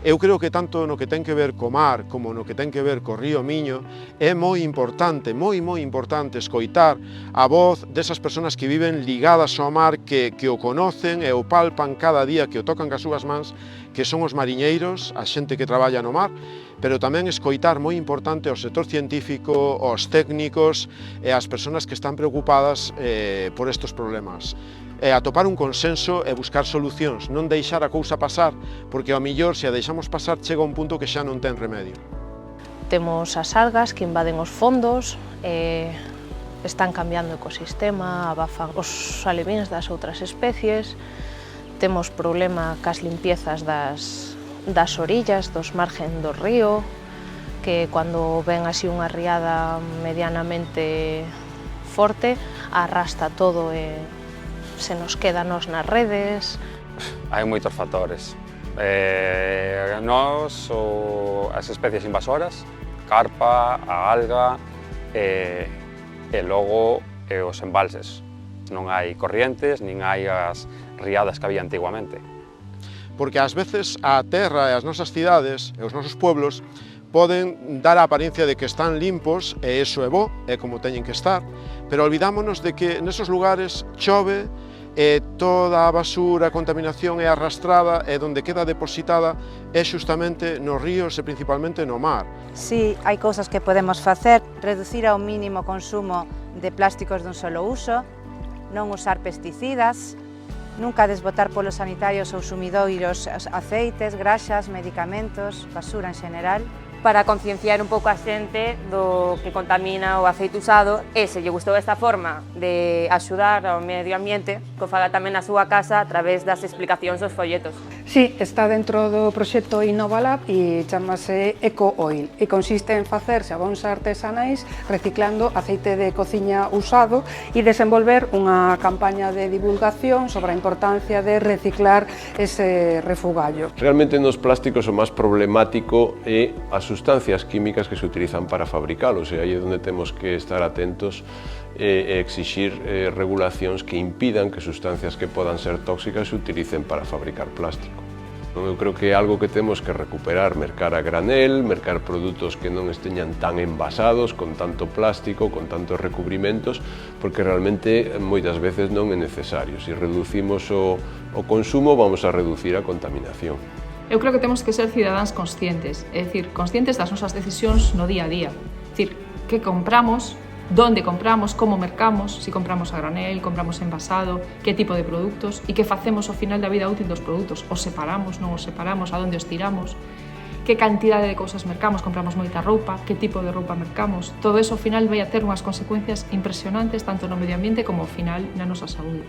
Eu creo que tanto no que ten que ver co mar como no que ten que ver co río Miño é moi importante escoitar a voz desas persoas que viven ligadas ao mar, que o conocen e o palpan cada día, que o tocan cas súas mans, que son os mariñeiros, a xente que traballa no mar, pero tamén escoitar moi importante ao sector científico, aos técnicos e ás persoas que están preocupadas por estes problemas. Atopar un consenso e buscar solucións, non deixar a cousa pasar, porque ao millor, se a deixamos pasar, chega un punto que xa non ten remedio. Temos as algas que invaden os fondos, están cambiando o ecosistema, abafan os alevíns das outras especies, temos problema cas limpiezas das orillas, dos margen do río, que cando ven así unha riada medianamente forte, arrastra todo e se nos queda nos nas redes. Hai moitos factores. As especies invasoras, carpa, a alga e logo os embalses. Non hai corrientes, nin hai as riadas que había antiguamente. Porque ás veces a terra e as nosas cidades e os nosos pueblos poden dar a apariencia de que están limpos, e iso é bo, é como teñen que estar, pero olvidámonos de que nesos lugares chove e toda a basura, a contaminación é arrastrada e onde queda depositada é xustamente nos ríos e principalmente no mar. Si hai cousas que podemos facer, reducir ao mínimo o consumo de plásticos dun solo uso, non usar pesticidas, nunca desbotar polos sanitarios ou sumidoiros aceites, graxas, medicamentos, basura en xeral. Para concienciar un pouco a xente do que contamina o aceite usado e se lle gustou esta forma de axudar ao medio ambiente, que o faga tamén na súa casa a través das explicacións dos folletos. Sí, está dentro do proxecto Innovalab e chamase Eco Oil e consiste en facer xabóns artesanais reciclando aceite de cociña usado e desenvolver unha campaña de divulgación sobre a importancia de reciclar ese refugallo. Realmente nos plásticos o máis problemático é as sustancias químicas que se utilizan para fabricalos, e aí é onde temos que estar atentos e exixir regulacións que impidan que sustancias que podan ser tóxicas se utilicen para fabricar plástico. Eu creo que é algo que temos que recuperar, mercar a granel, mercar produtos que non esteñan tan envasados, con tanto plástico, con tantos recubrimentos, porque realmente moitas veces non é necesario. Se reducimos o consumo, vamos a reducir a contaminación. Eu creo que temos que ser cidadáns conscientes, é dicir, conscientes das nosas decisións no día a día. É dicir, que compramos, donde compramos, como mercamos, se compramos a granel, compramos envasado, que tipo de produtos e que facemos ao final da vida útil dos produtos. Os separamos, non os separamos, a onde os tiramos, que cantidade de cousas mercamos, compramos moita roupa, que tipo de roupa mercamos. Todo eso ao final vai a ter unhas consecuencias impresionantes tanto no medio ambiente como ao final na nosa saúde.